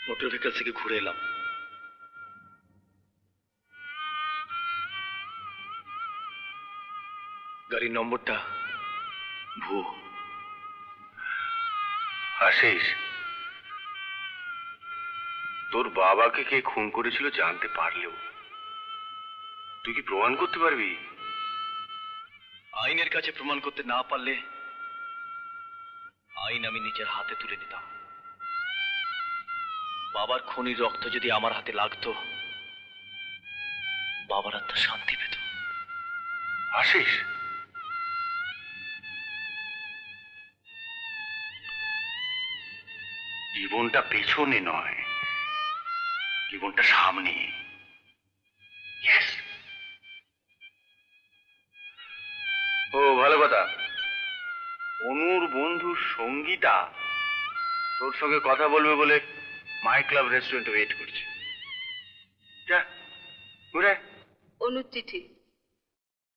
Motor vehicle থেকে ঘুরে এলাম। গাড়ির নম্বরটা ভুয়ো। আশিস, তোর বাবাকে কে খুন করেছিল জানতে পারলেও তুই কি প্রমাণ করতে পারবি? আইনের কাছে প্রমাণ করতে না পারলে আইন আমি নিজের হাতে তুলে নিতাম। বাবার খুনির রক্ত যদি আমার হাতে লাগতো, বাবার আত্মা শান্তি পেত। আশিস, জীবনটা পেছনে নয়, জীবনটা সামনে। ও ভালো কথা। অনুর বন্ধু সঙ্গীতা তোর সঙ্গে কথা বলবে বলে মাই ক্লাব রেস্টুরেন্টে ওয়েট করছে। যা ঘুরে। অনুর চিঠি।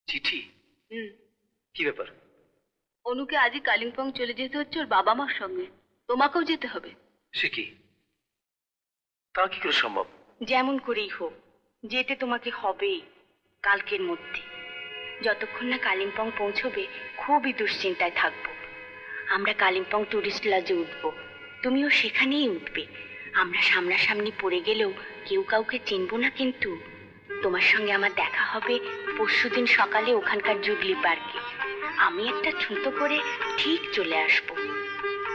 চিঠি? কি ব্যাপার? অনুকে আজই কালিম্পং চলে যেতে হচ্ছে ওর বাবা মার সঙ্গে। তোমাকেও যেতে হবে। সে কি? তা কি করে সম্ভব? যেমন করেই হোক যেতে তোমাকে হবেই, কালকের মধ্যে। যতক্ষণ না কালিম্পং পৌঁছবে খুবই দুশ্চিন্তায় থাকবো। আমরা কালিম্পং টুরিস্ট লজে উঠবো, তুমিও সেখানেই উঠবে। আমরা সামনাসামনি পড়ে গেলেও কেউ কাউকে চিনবো না, কিন্তু তোমার সঙ্গে আমার দেখা হবে পরশুদিন সকালে ওখানকার জুবলি পার্কে। আমি একটা ছুতো করে ঠিক চলে আসবো।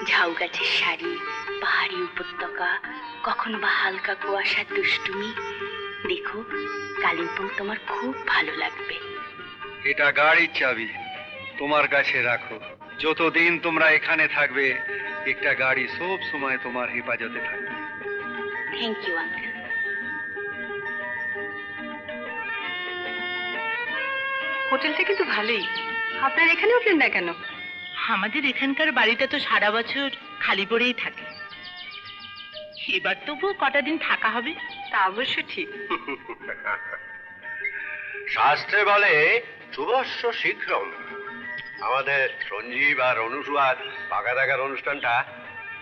ঝাউ গাছের শাড়ি, পাহাড়ি উপত্যকা, কখনো বা হালকা কুয়াশার দুষ্টুমি। দেখো, কালিম্পং তোমার খুব ভালো লাগবে। এটা গাড়ির চাবি, তোমার কাছে রাখো। যতদিন তোমরা এখানে থাকবে একটা গাড়ি সব সময় তোমার হেফাজতে থাকবে। Thank you uncle. হোটেলটা কিন্তু ভালোই। আপনার এখানে উঠলেন না কেন? আমাদের এখানকার বাড়িটা তো সারা বছর খালি পড়েই থাকে, এবার তবুও কটা দিন থাকা হবে। তা অবশ্য ঠিক। শাস্ত্রে বলে শুভস্য শীঘ্রম। আমাদের সঞ্জীব আর অনুসুয়ার পাকা দেখার অনুষ্ঠানটা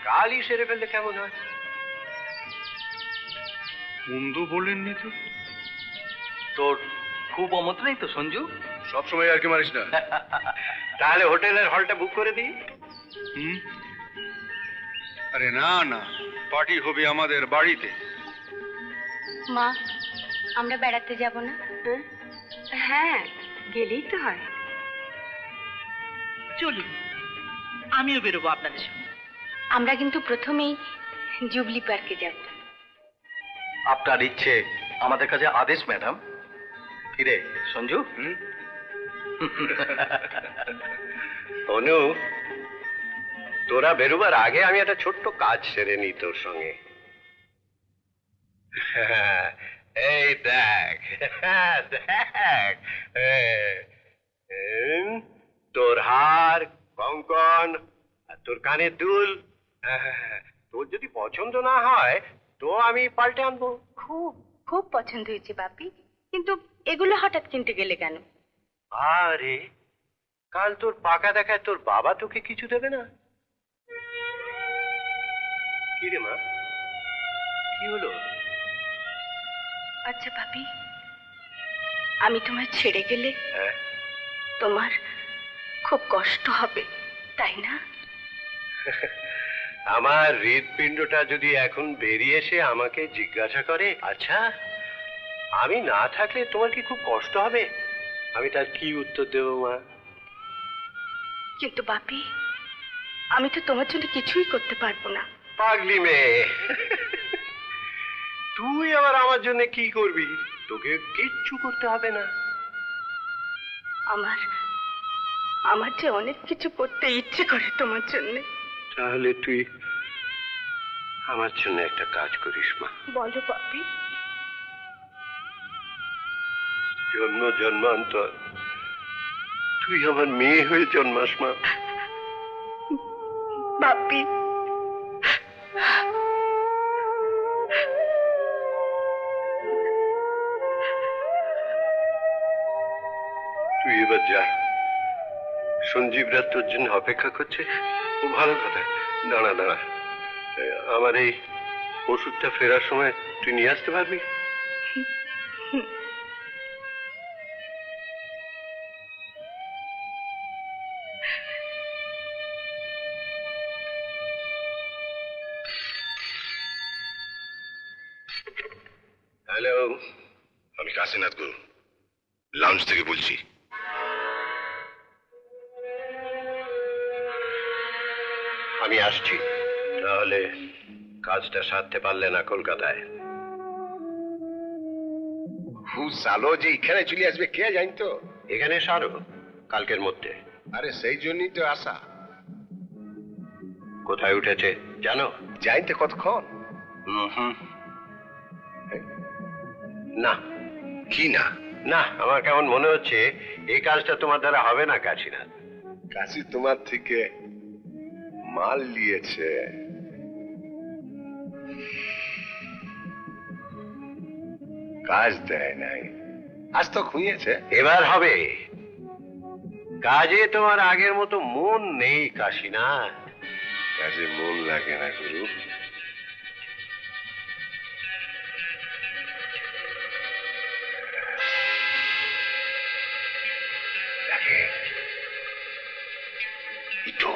কালই সেরে ফেললে কেমন হয়? মন্দ বলেননি তো? তোর খুব অমত নেই তো সঞ্জু? সবসময় আর কি মারিস না। তাহলে হোটেলের হলটা বুক করে দিই। আরে না না, পার্টি হবে আমাদের বাড়িতে। মা, আমরা বেড়াতে যাব না? হ্যাঁ, গেলেই তো হয়। চলুন, আমিও বেরোবো আপনাদের সঙ্গে। আমরা কিন্তু প্রথমেই জুবলি পার্কে যাব। আপনার ইচ্ছে আমাদের কাছে আদেশ ম্যাডাম। কিরে সঞ্জু? অনু, তোরা বেরোবার আগে আমি একটা ছোট্ট কাজ সেরে নিই তোর সঙ্গে। এই দেখ দেখ, তোর হার, কঙ্কন, তোর কানের দুল, তোর যদি পছন্দ না হয় তো আমি পাল্টে আনবো। খুব খুব পছন্দ হয়েছে বাপি, কিন্তু এগুলো হঠাৎ কিনতে গেলে কেন? আরে কাল তোর পাকা দেখায় তোর বাবা তোকে কিছু দেবে না? কি রে মা, কি হলো? আচ্ছা বাপি, আমি তোমায় ছেড়ে গেলে তোমার খুব কষ্ট হবে, তাই না? আমার হৃৎপিণ্ডটা যদি এখন বেরিয়ে এসে আমাকে জিজ্ঞাসা করে, আচ্ছা আমি না থাকলে তোমার কি খুব কষ্ট হবে, আমি তার কি উত্তর দেবো মা? কিন্তু বাপি, আমি তো তোমার জন্য কিছুই করতে পারবো না। পাগলি মেয়ে, তুই আবার আমার জন্য কি করবি? তোকে কিচ্ছু করতে হবে না। আমার যে অনেক কিছু করতে ইচ্ছে করে তোমার জন্য। তাহলে তুই আমার জন্য একটা কাজ করিস মা। বলো বাপি। জন্ম জন্মান্তর তুই আমার মেয়ে হয়ে জন্মাস মা। বাপি, তুই এবার যা, সঞ্জীবরা তোর জন্য অপেক্ষা করছে। ও ভালো কথা। দাঁড়া দাঁড়া, আমার এই ওষুধটা ফেরার সময় তুই নিয়ে আসতে পারবি? হ্যালো, আমি কাশীনাথ গুরু লাউঞ্জ থেকে বলছি। আমি আসছি। তাহলে কাজটা সারতে পারলে না কলকাতায়? সালো যে এখানে চলে আসবে কে জানতো? এখানে সারো কালকের মধ্যে। আরে সেই জন্যই তো আসা। কোথায় উঠেছে জানো? জানতে কতক্ষণ? হুম, না। কি না? না, আমার কেমন মনে হচ্ছে এই কাজটা তোমার দ্বারা হবে না কাশীনাথ। কাশি তোমার থেকে মাল নিয়েছে। কাজ দেয় নাই, আজ তো খুঁজেছে। এবার হবে। কাজে তোমার আগের মতো মন নেই কাশীনাথ। কাজে মন লাগে না গুরু। লাগে। ইটো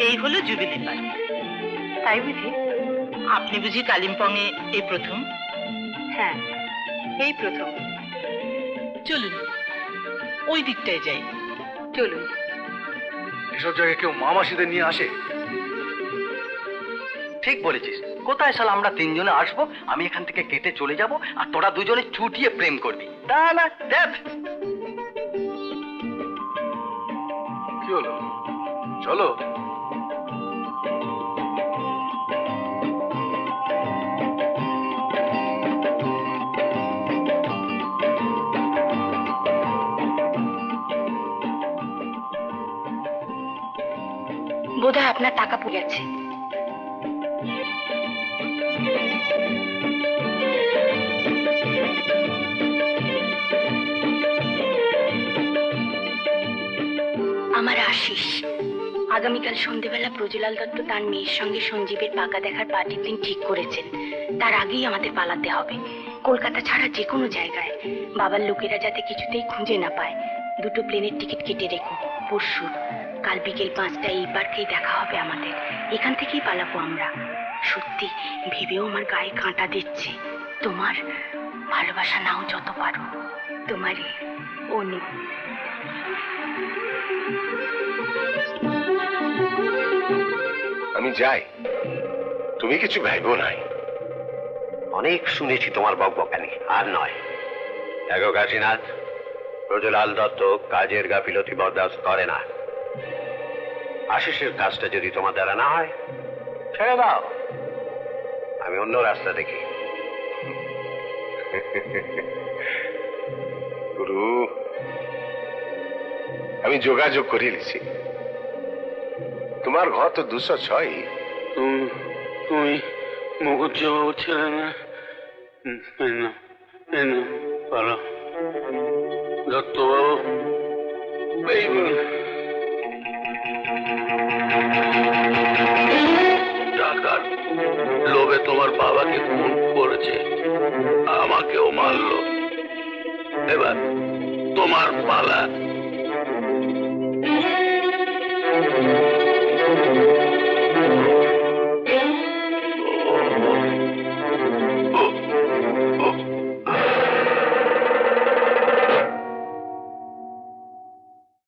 এই হলো জুবিলি পার্ক। তাই বুঝি? আপনি বুঝি কালিম্পং এ এই প্রথম? হ্যাঁ, এই প্রথম। চলুন ওই দিকটায় যাই। চলুন। এসব জায়গায় কেউ মা মাসিদের নিয়ে আসে? ঠিক বলেছিস। কোথায় শালা আমরা তিনজনে আসবো, আমি এখান থেকে কেটে চলে যাব, আর তোরা দুজনে চুটিয়ে প্রেম করবি। না না, দেখ কি হলো, চলো। বোধহয় আপনার টাকা পড়ে গেছে। আমার আশিস আগামীকাল সন্ধেবেলা প্রজলাল দত্ত তার মেয়ের সঙ্গে সঞ্জীবের পাকা দেখার পার্টির দিন ঠিক করেছেন। তার আগেই আমাদের পালাতে হবে, কলকাতা ছাড়া যে কোনো জায়গায়। বাবার লোকেরা যাতে কিছুতেই খুঁজে না পায়। দুটো প্লেনের টিকিট কেটে রেখো পরশু। কাল বিকেল 5টায় এই পার্কেই দেখা হবে আমাদের। এখান থেকেই পালাবো আমরা। সত্যি ভেবেও আমার গায়ে কাঁটা দিচ্ছে। তোমার ভালোবাসা নাও যত পারো, তোমারই অনু। আমি যাই, তুমি কিছু ভাইবো নাই। অনেক শুনেছি তোমার বকবকানি, আর নয়। দেখো কাশীনাথ, ব্রজলাল দত্ত কাজের গাফিলতি বরদাস্ত করে না। আশিসের কাজটা যদি তোমার দ্বারা না হয় ছেড়ে দাও, আমি অন্য রাস্তা দেখি। গুরু, আমি যোগাযোগ করে নিছি। তোমার ঘর তো 206। তুমি মুখুজ্জবাবু ছেলে না? পারো দত্তবাবু, টাকার লোভে তোমার বাবাকে খুন করেছে, আমাকেও মারলো। এবার তোমার পালা।